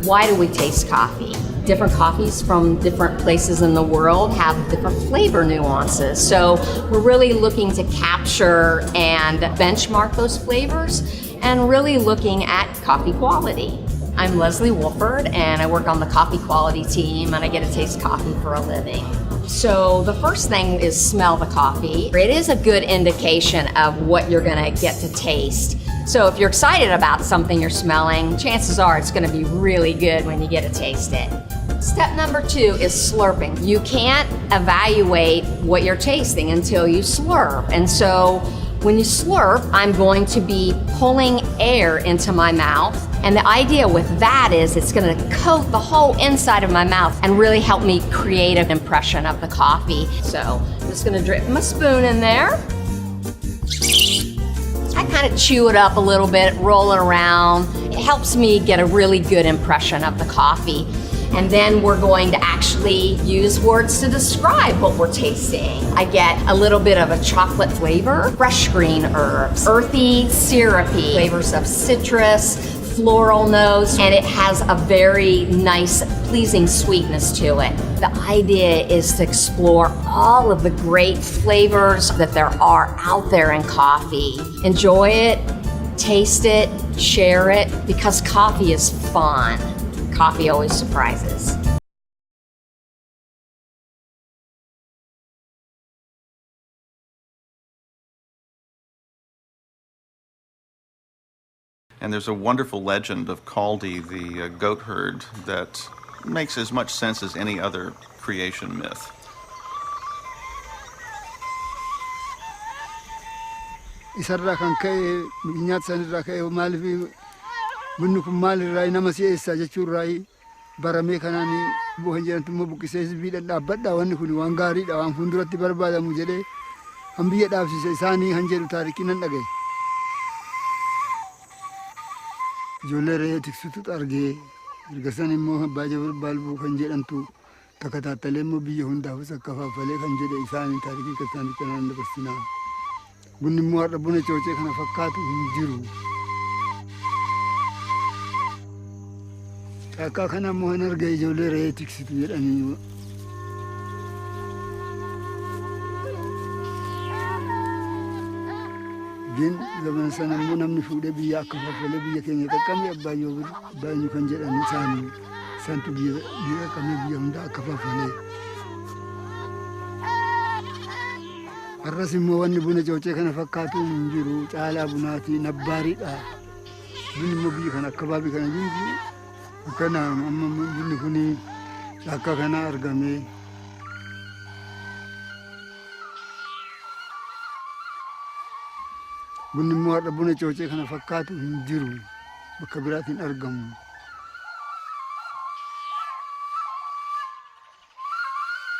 Why do we taste coffee? Different coffees from different places in the world have different flavor nuances. So we're really looking to capture and benchmark those flavors and really looking at coffee quality. I'm Leslie Wolford and I work on the coffee quality team and I get to taste coffee for a living. So the first thing is smell the coffee. It is a good indication of what you're gonna get to taste. So if you're excited about something you're smelling, chances are it's gonna be really good when you get to taste it. Step number 2 is slurping. You can't evaluate what you're tasting until you slurp. And so when you slurp, I'm going to be pulling air into my mouth. And the idea with that is it's gonna coat the whole inside of my mouth and really help me create an impression of the coffee. So I'm just gonna drip my spoon in there. I kind of chew it up a little bit, roll it around. It helps me get a really good impression of the coffee. And then we're going to actually use words to describe what we're tasting. I get a little bit of a chocolate flavor, fresh green herbs, earthy, syrupy, flavors of citrus, floral notes, and it has a very nice, pleasing sweetness to it. The idea is to explore all of the great flavors that there are out there in coffee. Enjoy it, taste it, share it, because coffee is fun. Coffee always surprises. And there's a wonderful legend of Kaldi, the goat herd, that makes as much sense as any other creation myth. Isarraa kan ka'e nyaata sanirraa ka'e maaliif bunni kun maalirraa nama si'eessaa jechuurraa baramee kanaan bu'an jedhantu immoo buqqisee sibiidhaan dhaabbadhaa wanni kun waan gaariidha waan fuulduratti barbaadamu jedhee han biyya dhaabsise isaanii han jedhu taarikii nan dhagaye. Ijoollee re'ee tiksutu argee erga san immoo abbaa Jabir Baalbuu kan jedhamtu takka taattalee immoo biyya hundaafis akka faffalee kan jedhe isaanii taarikii isaanii kanaan dabarsinaa. Bunni immoo har'a buna coocee kana fakkaatu hin jiru. Akka kana immoo hin arga ijoollee re'ee tiksitu jedhanii. Gin zaman sana immoo namni fuudhee biyya akka faffalee biyya keenya qaqqabee abbaa Jabir baay'ee kan jedhan isaanii santu biyya qaqqabee biyya hunda akka faffalee. Har'as immoo wanni buna coocee kana fakkaatu hin jiru caalaa bunaatii nabbaariidha. Bunni immoo biyya kana akka baabii kana jiru akkana amma bunni kuni akka kana argamee. Bunni immoo har'a buna coocee kana fakkaatu hin jiru bakka biraatiin argamu.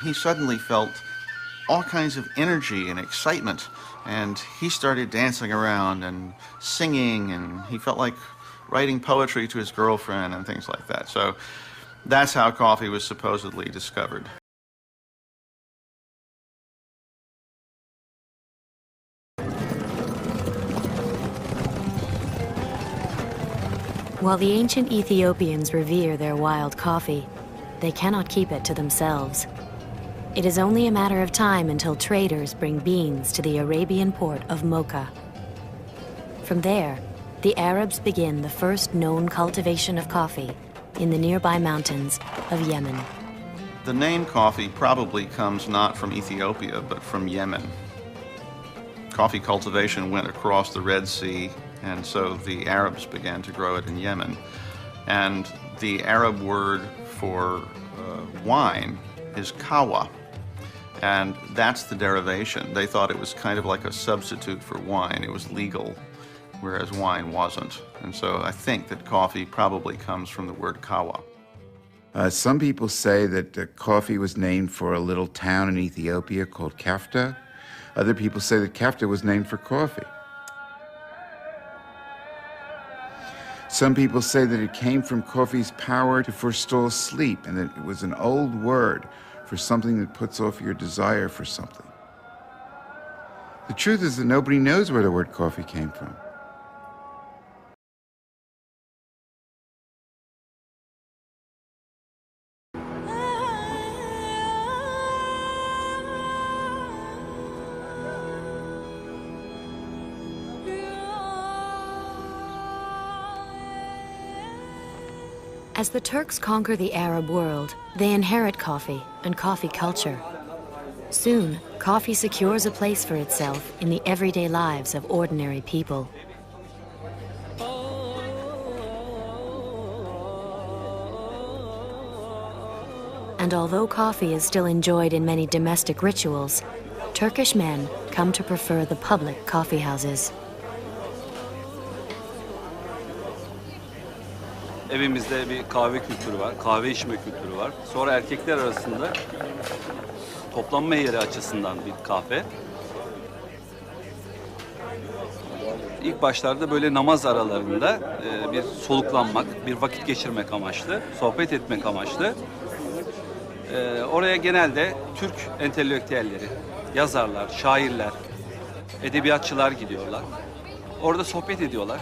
He suddenly felt all kinds of energy and excitement, and he started dancing around and singing, and he felt like writing poetry to his girlfriend and things like that. So that's how coffee was supposedly discovered. While the ancient Ethiopians revere their wild coffee, they cannot keep it to themselves. It is only a matter of time until traders bring beans to the Arabian port of Mocha. From there, the Arabs begin the first known cultivation of coffee in the nearby mountains of Yemen. The name coffee probably comes not from Ethiopia, but from Yemen. Coffee cultivation went across the Red Sea, and so the Arabs began to grow it in Yemen. And the Arab word for wine is kawa. And that's the derivation. They thought it was kind of like a substitute for wine. It was legal, whereas wine wasn't. And so I think that coffee probably comes from the word kawa. Some people say that coffee was named for a little town in Ethiopia called Kafta. Other people say that Kafta was named for coffee. Some people say that it came from coffee's power to forestall sleep, and that it was an old word for something that puts off your desire for something. The truth is that nobody knows where the word coffee came from. As the Turks conquer the Arab world, they inherit coffee and coffee culture. Soon, coffee secures a place for itself in the everyday lives of ordinary people. And although coffee is still enjoyed in many domestic rituals, Turkish men come to prefer the public coffee houses. Evimizde bir kahve kültürü var, kahve içme kültürü var. Sonra erkekler arasında toplanma yeri açısından bir kahve. İlk başlarda böyle namaz aralarında bir soluklanmak, bir vakit geçirmek amaçlı, sohbet etmek amaçlı. Oraya genelde Türk entelektüelleri, yazarlar, şairler, edebiyatçılar gidiyorlar. Orada sohbet ediyorlar.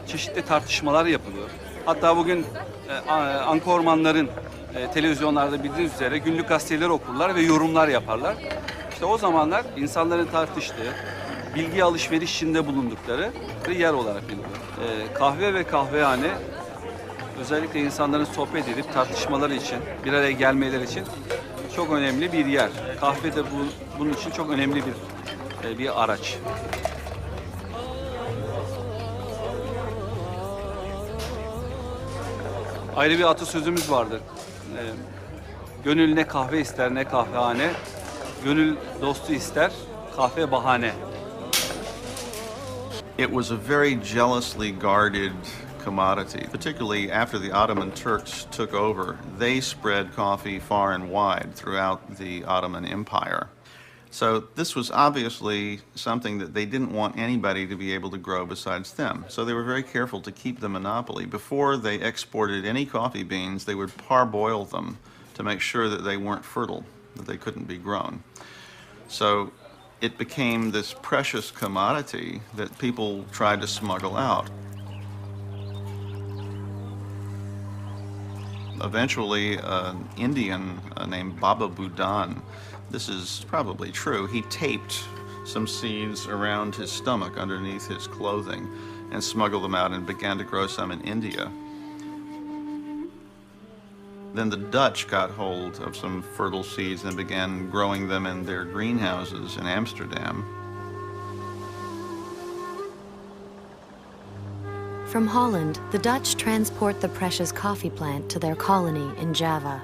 Çeşitli tartışmalar yapılıyor. Hatta bugün ankormanların televizyonlarda bildiğiniz üzere günlük gazeteler okurlar ve yorumlar yaparlar. İşte o zamanlar insanların tartıştığı, bilgi alışverişinde bulundukları bir yer olarak biliniyor. Kahve ve kahvehane özellikle insanların sohbet edip tartışmaları için, bir araya gelmeleri için çok önemli bir yer. Kahve de bunun için çok önemli bir araç. Ayrı bir atasözümüz vardır. Gönül ne kahve ister ne kahvehane, gönül dostu ister kahve bahane. It was a very jealously guarded commodity, particularly after the Ottoman Turks took over. They spread coffee far and wide throughout the Ottoman Empire. So this was obviously something that they didn't want anybody to be able to grow besides them. So they were very careful to keep the monopoly. Before they exported any coffee beans, they would parboil them to make sure that they weren't fertile, that they couldn't be grown. So it became this precious commodity that people tried to smuggle out. Eventually, an Indian named Baba Budan, this is probably true, he taped some seeds around his stomach underneath his clothing and smuggled them out and began to grow some in India. Then the Dutch got hold of some fertile seeds and began growing them in their greenhouses in Amsterdam. From Holland, the Dutch transport the precious coffee plant to their colony in Java.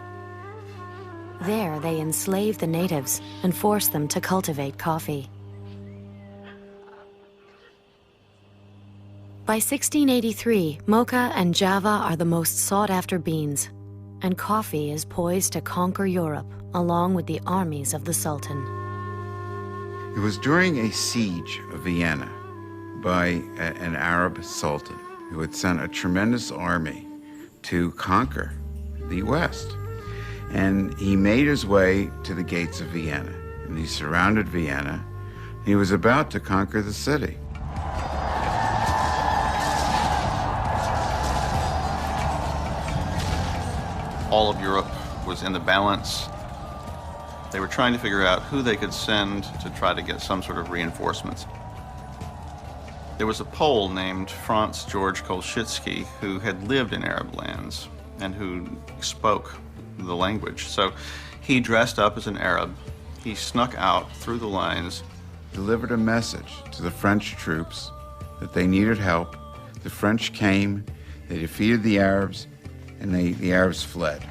There, they enslave the natives and force them to cultivate coffee. By 1683, mocha and Java are the most sought-after beans, and coffee is poised to conquer Europe along with the armies of the Sultan. It was during a siege of Vienna by an Arab sultan who had sent a tremendous army to conquer the West. And he made his way to the gates of Vienna, and he surrounded Vienna. He was about to conquer the city. All of Europe was in the balance. They were trying to figure out who they could send to try to get some sort of reinforcements. There was a Pole named Franz George Kolschitsky who had lived in Arab lands and who spoke the language. So he dressed up as an Arab. He snuck out through the lines, Delivered a message to the French troops that they needed help. The French came, they defeated the Arabs, and the Arabs fled.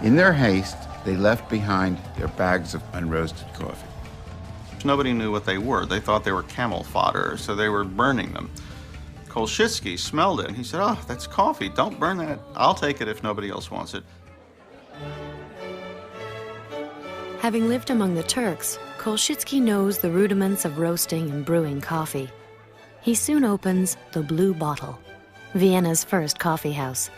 In their haste, they left behind their bags of unroasted coffee. Nobody knew what they were. They thought they were camel fodder, so they were burning them. Kolschitsky smelled it, and he said, "Oh, that's coffee. Don't burn that. I'll take it if nobody else wants it." Having lived among the Turks, Kolschitsky knows the rudiments of roasting and brewing coffee. He soon opens the Blue Bottle, Vienna's first coffee house.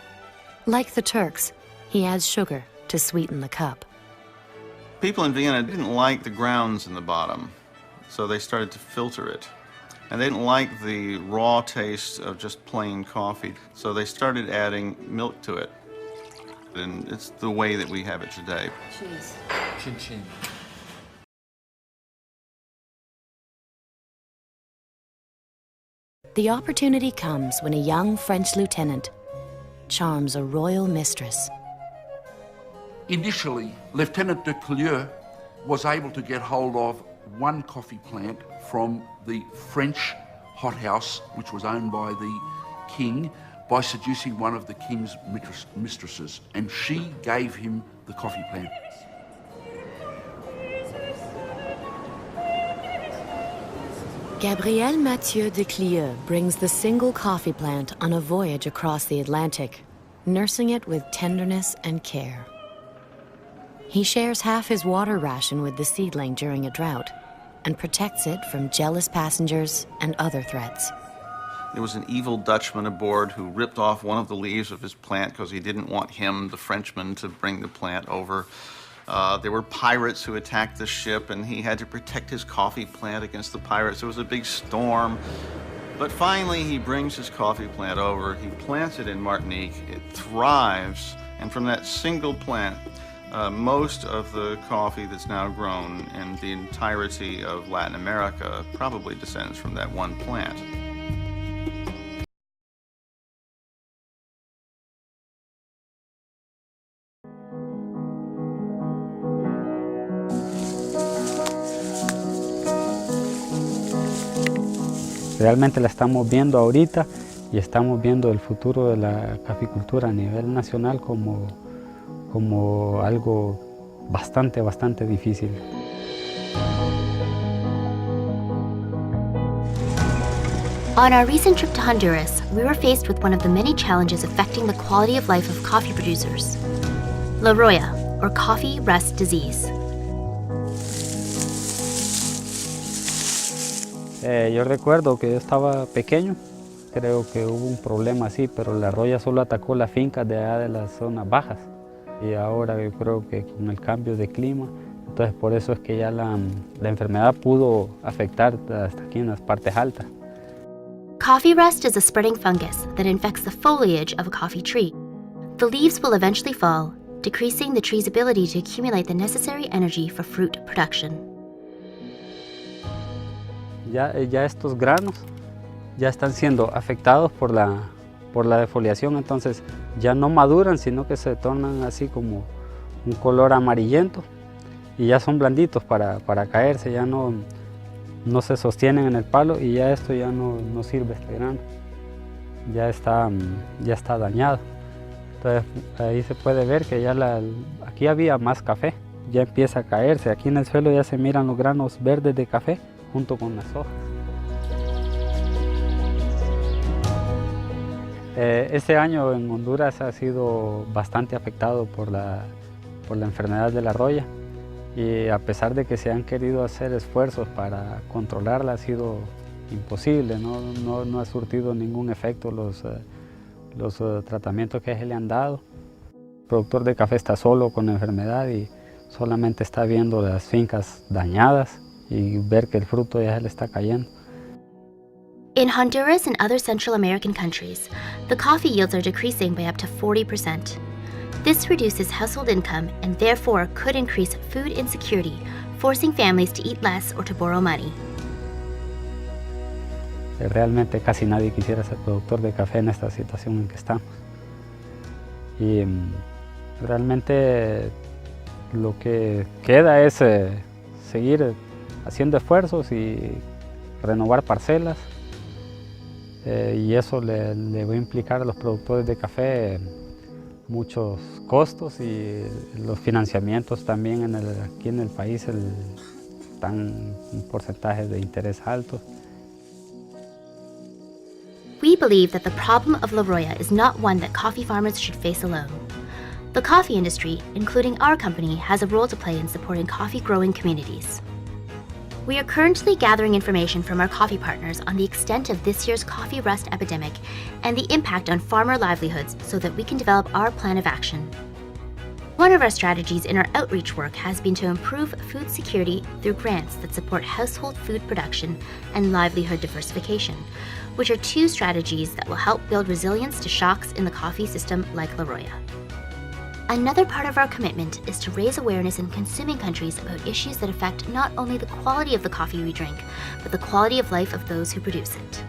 Like the Turks, he adds sugar to sweeten the cup. People in Vienna didn't like the grounds in the bottom, so they started to filter it. And they didn't like the raw taste of just plain coffee, so they started adding milk to it. And it's the way that we have it today. Cheese. Chin chin. The opportunity comes when a young French lieutenant, charms a royal mistress. Initially, Lieutenant de Clieu was able to get hold of one coffee plant from the French hothouse, which was owned by the king, by seducing one of the king's mistresses, and she gave him the coffee plant. Gabriel Mathieu de Clieu brings the single coffee plant on a voyage across the Atlantic, nursing it with tenderness and care. He shares half his water ration with the seedling during a drought and protects it from jealous passengers and other threats. There was an evil Dutchman aboard who ripped off one of the leaves of his plant because he didn't want him, the Frenchman, to bring the plant over. There were pirates who attacked the ship, and he had to protect his coffee plant against the pirates. There was a big storm. But finally, he brings his coffee plant over. He plants it in Martinique. It thrives, and from that single plant, most of the coffee that's now grown in the entirety of Latin America probably descends from that one plant. Realmente la estamos viendo ahorita y estamos viendo el futuro de la caficultura a nivel nacional como algo bastante difícil. On our recent trip to Honduras, we were faced with one of the many challenges affecting the quality of life of coffee producers: La Roya, or coffee rust disease. Yo recuerdo que yo estaba pequeño, creo que hubo un problema así, pero la roya solo atacó las fincas de allá de las zonas bajas. Y ahora yo creo que con el cambio de clima, entonces por eso es que ya la enfermedad pudo afectar hasta aquí en las partes altas. Coffee rust is a spreading fungus that infects the foliage of a coffee tree. The leaves will eventually fall, decreasing the tree's ability to accumulate the necessary energy for fruit production. Ya estos granos ya están siendo afectados por la defoliación, entonces ya no maduran, sino que se tornan así como un color amarillento y ya son blanditos para caerse, ya no se sostienen en el palo y ya esto ya no sirve, este grano, ya está dañado. Entonces ahí se puede ver que ya aquí había más café, ya empieza a caerse, aquí en el suelo ya se miran los granos verdes de café junto con las hojas. Este año en Honduras ha sido bastante afectado por la enfermedad de la roya y a pesar de que se han querido hacer esfuerzos para controlarla, ha sido imposible, no ha surtido ningún efecto los tratamientos que se le han dado. El productor de café está solo con la enfermedad y solamente está viendo las fincas dañadas y ver que el fruto ya se le está cayendo. In Honduras and other Central American countries, the coffee yields are decreasing by up to 40%. This reduces household income and therefore could increase food insecurity, forcing families to eat less or to borrow money. Realmente casi nadie quisiera ser productor de café en esta situación en que estamos. Y realmente lo que queda es seguir haciendo esfuerzos y renovar parcelas y eso le va a implicar a los productores de café muchos costos y los financiamientos también aquí en el país están en porcentajes de interés altos. We believe that the problem of La Roya is not one that coffee farmers should face alone. The coffee industry, including our company, has a role to play in supporting coffee growing communities. We are currently gathering information from our coffee partners on the extent of this year's coffee rust epidemic and the impact on farmer livelihoods so that we can develop our plan of action. One of our strategies in our outreach work has been to improve food security through grants that support household food production and livelihood diversification, which are two strategies that will help build resilience to shocks in the coffee system like La Roya. Another part of our commitment is to raise awareness in consuming countries about issues that affect not only the quality of the coffee we drink, but the quality of life of those who produce it.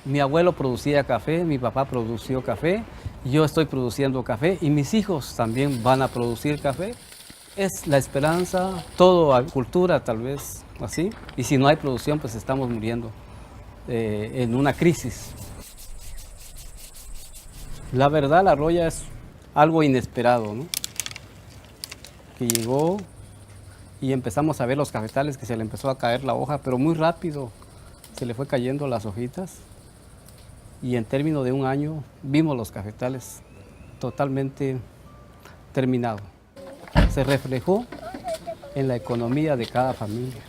Mi abuelo producía café, mi papá produció café, yo estoy produciendo café y mis hijos también van a producir café. Es la esperanza, todo cultura tal vez así, y si no hay producción pues estamos muriendo en una crisis. La verdad, la roya es algo inesperado, ¿no? Que llegó y empezamos a ver los cafetales que se le empezó a caer la hoja, pero muy rápido se le fue cayendo las hojitas y en términos de un año vimos los cafetales totalmente terminados. Se reflejó en la economía de cada familia.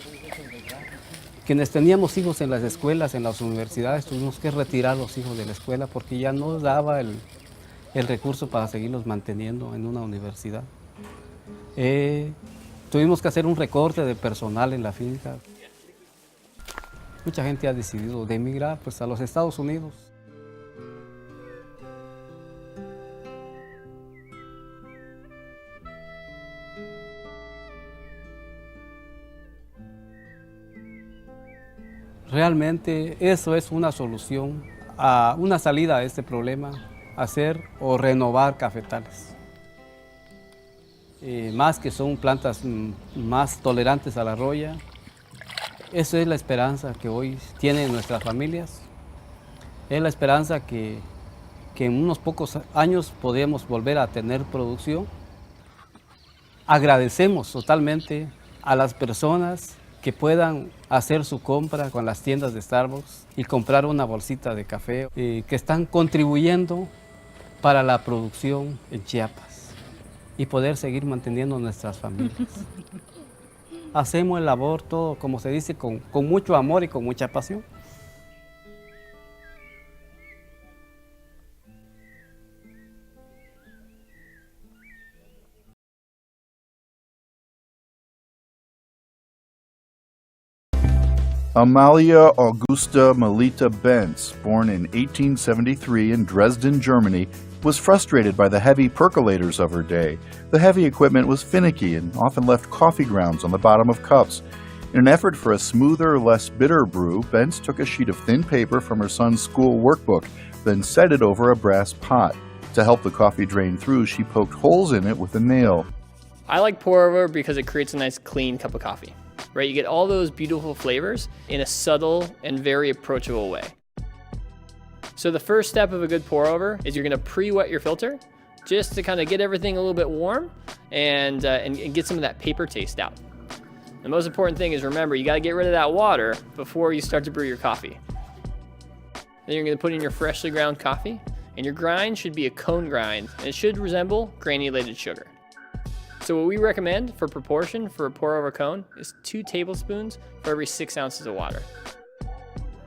Quienes teníamos hijos en las escuelas, en las universidades, tuvimos que retirar los hijos de la escuela porque ya no daba el recurso para seguirlos manteniendo en una universidad. Tuvimos que hacer un recorte de personal en la finca. Mucha gente ha decidido de emigrar pues, a los Estados Unidos. Realmente eso es una solución, una salida a este problema, hacer o renovar cafetales. Más que son plantas más tolerantes a la roya. Esa es la esperanza que hoy tienen nuestras familias. Es la esperanza que en unos pocos años podemos volver a tener producción. Agradecemos totalmente a las personas que puedan hacer su compra con las tiendas de Starbucks y comprar una bolsita de café, que están contribuyendo para la producción en Chiapas y poder seguir manteniendo nuestras familias. Hacemos el labor todo, como se dice, con mucho amor y con mucha pasión. Amalia Augusta Melita Benz, born in 1873 in Dresden, Germany, was frustrated by the heavy percolators of her day. The heavy equipment was finicky and often left coffee grounds on the bottom of cups. In an effort for a smoother, less bitter brew, Benz took a sheet of thin paper from her son's school workbook, then set it over a brass pot. To help the coffee drain through, she poked holes in it with a nail. I like pour over because it creates a nice clean cup of coffee. Right, you get all those beautiful flavors in a subtle and very approachable way. So the first step of a good pour over is you're gonna pre-wet your filter just to kind of get everything a little bit warm and get some of that paper taste out. The most important thing is, remember, you gotta get rid of that water before you start to brew your coffee. Then you're gonna put in your freshly ground coffee, and your grind should be a cone grind, and it should resemble granulated sugar. So what we recommend for proportion for a pour over cone is 2 tablespoons for every 6 ounces of water.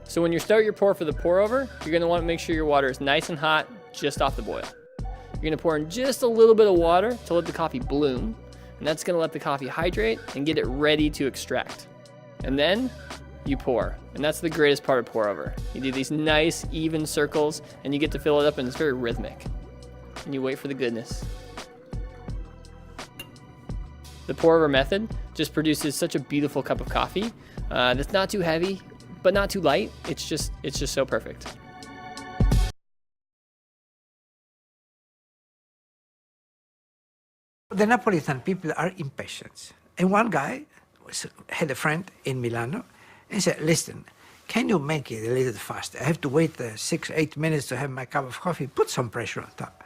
So when you start your pour for the pour over, you're gonna wanna make sure your water is nice and hot just off the boil. You're gonna pour in just a little bit of water to let the coffee bloom, and that's gonna let the coffee hydrate and get it ready to extract. And then you pour, and that's the greatest part of pour over. You do these nice even circles and you get to fill it up, and it's very rhythmic. And you wait for the goodness. The pour over method just produces such a beautiful cup of coffee that's not too heavy, but not too light. It's just so perfect. The Neapolitan people are impatient. And one guy had a friend in Milano and said, listen, can you make it a little faster? I have to wait 6-8 minutes to have my cup of coffee. Put some pressure on top.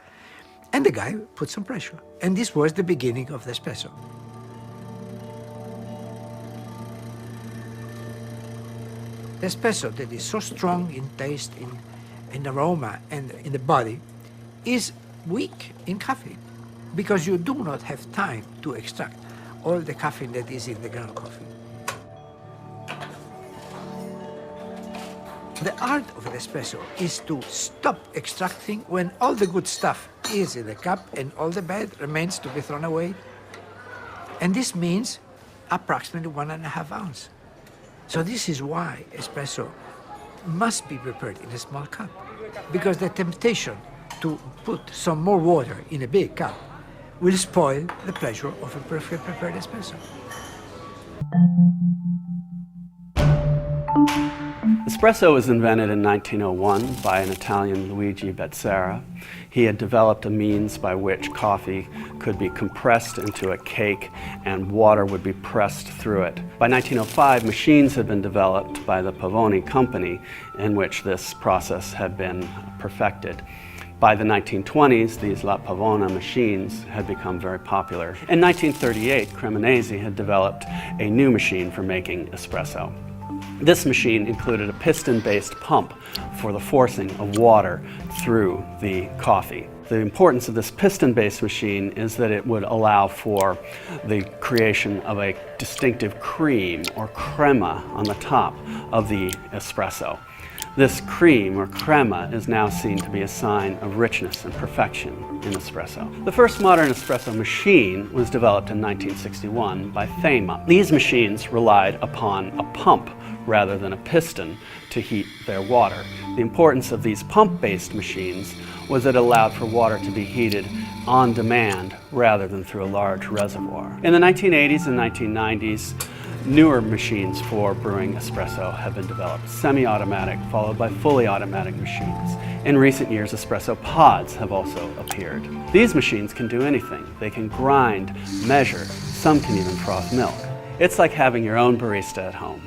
And the guy put some pressure. And this was the beginning of the espresso. The espresso that is so strong in taste, in aroma, and in the body is weak in caffeine because you do not have time to extract all the caffeine that is in the ground coffee. The art of the espresso is to stop extracting when all the good stuff is in the cup and all the bad remains to be thrown away. And this means approximately 1.5 ounces. So this is why espresso must be prepared in a small cup, because the temptation to put some more water in a big cup will spoil the pleasure of a perfectly prepared espresso. Espresso was invented in 1901 by an Italian, Luigi Bezzera. He had developed a means by which coffee could be compressed into a cake and water would be pressed through it. By 1905, machines had been developed by the Pavoni company in which this process had been perfected. By the 1920s, these La Pavona machines had become very popular. In 1938, Cremonese had developed a new machine for making espresso. This machine included a piston-based pump for the forcing of water through the coffee. The importance of this piston-based machine is that it would allow for the creation of a distinctive cream or crema on the top of the espresso. This cream or crema is now seen to be a sign of richness and perfection in espresso. The first modern espresso machine was developed in 1961 by Thema. These machines relied upon a pump rather than a piston to heat their water. The importance of these pump-based machines was that it allowed for water to be heated on demand rather than through a large reservoir. In the 1980s and 1990s, newer machines for brewing espresso have been developed, semi-automatic followed by fully automatic machines. In recent years, espresso pods have also appeared. These machines can do anything. They can grind, measure, some can even froth milk. It's like having your own barista at home.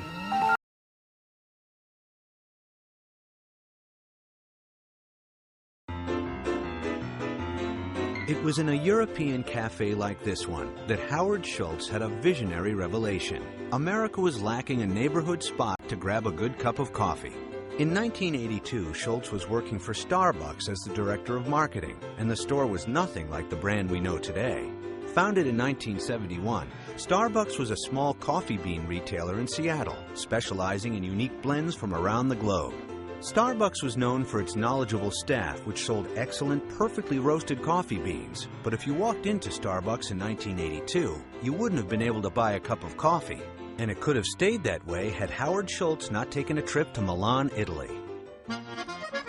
It was in a European cafe like this one that Howard Schultz had a visionary revelation. America was lacking a neighborhood spot to grab a good cup of coffee. In 1982, Schultz was working for Starbucks as the director of marketing, and the store was nothing like the brand we know today. Founded in 1971, Starbucks was a small coffee bean retailer in Seattle, specializing in unique blends from around the globe. Starbucks was known for its knowledgeable staff, which sold excellent, perfectly roasted coffee beans. But if you walked into Starbucks in 1982, you wouldn't have been able to buy a cup of coffee. And it could have stayed that way had Howard Schultz not taken a trip to Milan, Italy.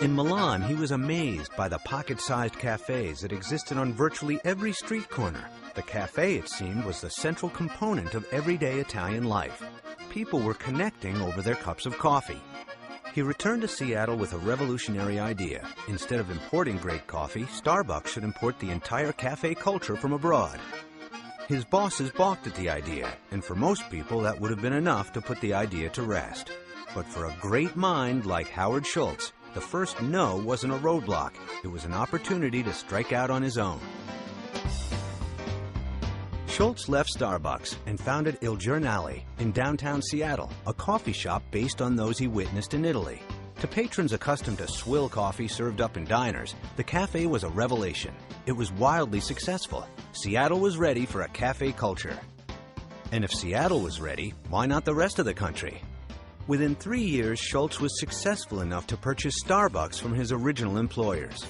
In Milan, he was amazed by the pocket-sized cafes that existed on virtually every street corner. The cafe, it seemed, was the central component of everyday Italian life. People were connecting over their cups of coffee. He returned to Seattle with a revolutionary idea. Instead of importing great coffee, Starbucks should import the entire cafe culture from abroad. His bosses balked at the idea, and for most people that would have been enough to put the idea to rest. But for a great mind like Howard Schultz, the first no wasn't a roadblock. It was an opportunity to strike out on his own. Schultz left Starbucks and founded Il Giornale in downtown Seattle, a coffee shop based on those he witnessed in Italy. To patrons accustomed to swill coffee served up in diners, the cafe was a revelation. It was wildly successful. Seattle was ready for a cafe culture. And if Seattle was ready, why not the rest of the country? Within 3 years, Schultz was successful enough to purchase Starbucks from his original employers.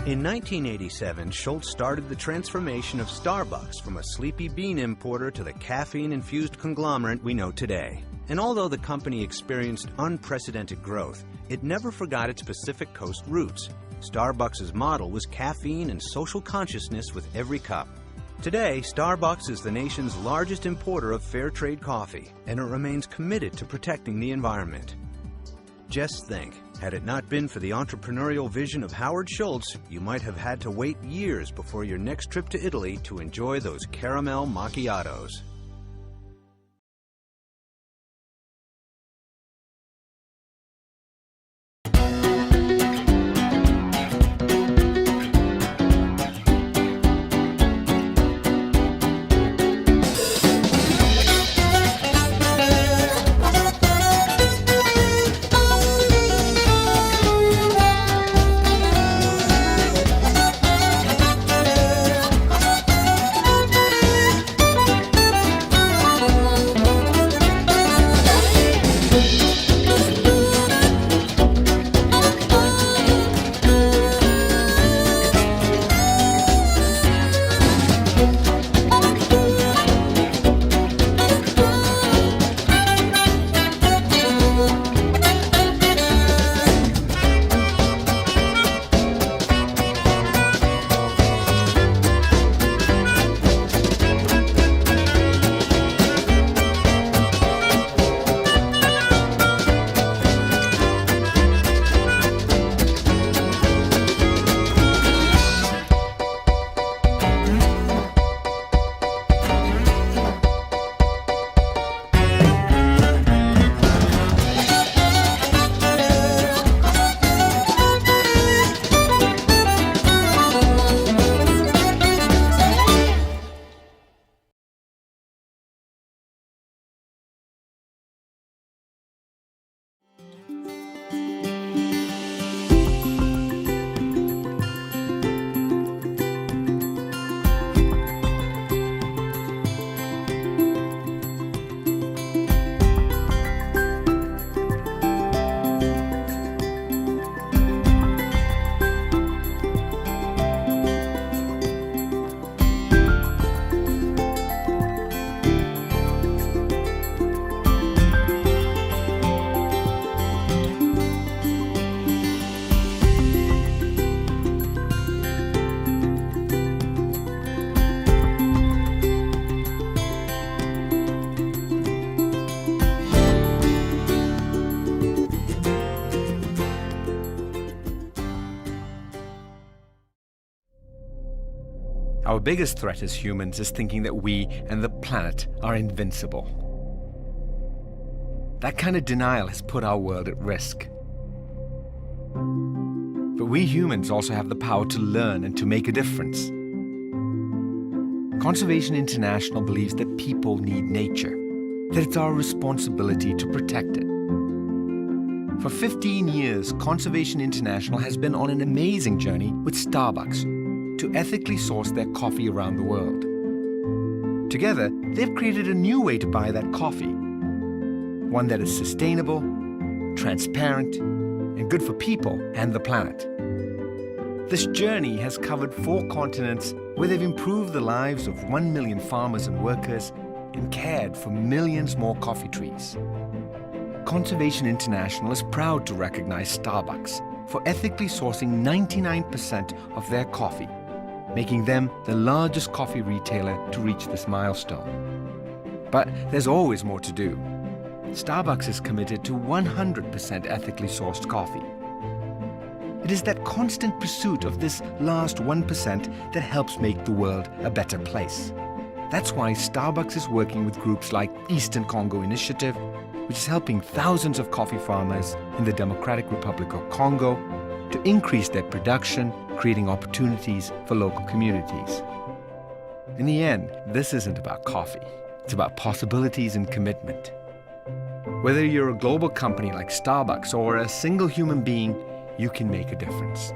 In 1987, Schultz started the transformation of Starbucks from a sleepy bean importer to the caffeine-infused conglomerate we know today. And although the company experienced unprecedented growth, it never forgot its Pacific Coast roots. Starbucks' model was caffeine and social consciousness with every cup. Today, Starbucks is the nation's largest importer of fair trade coffee, and it remains committed to protecting the environment. Just think, had it not been for the entrepreneurial vision of Howard Schultz, you might have had to wait years before your next trip to Italy to enjoy those caramel macchiatos. Our biggest threat as humans is thinking that we and the planet are invincible. That kind of denial has put our world at risk. But we humans also have the power to learn and to make a difference. Conservation International believes that people need nature, that it's our responsibility to protect it. For 15 years, Conservation International has been on an amazing journey with Starbucks to ethically source their coffee around the world. Together, they've created a new way to buy that coffee, one that is sustainable, transparent, and good for people and the planet. This journey has covered 4 continents where they've improved the lives of 1 million farmers and workers and cared for millions more coffee trees. Conservation International is proud to recognize Starbucks for ethically sourcing 99% of their coffee, making them the largest coffee retailer to reach this milestone. But there's always more to do. Starbucks is committed to 100% ethically sourced coffee. It is that constant pursuit of this last 1% that helps make the world a better place. That's why Starbucks is working with groups like Eastern Congo Initiative, which is helping thousands of coffee farmers in the Democratic Republic of Congo to increase their production, creating opportunities for local communities. In the end, this isn't about coffee. It's about possibilities and commitment. Whether you're a global company like Starbucks or a single human being, you can make a difference.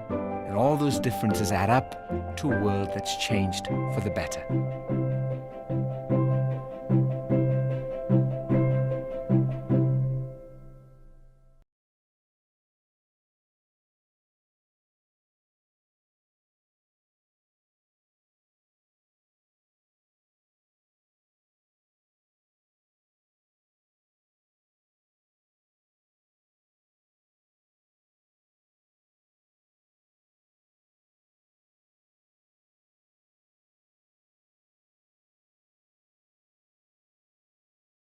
And all those differences add up to a world that's changed for the better.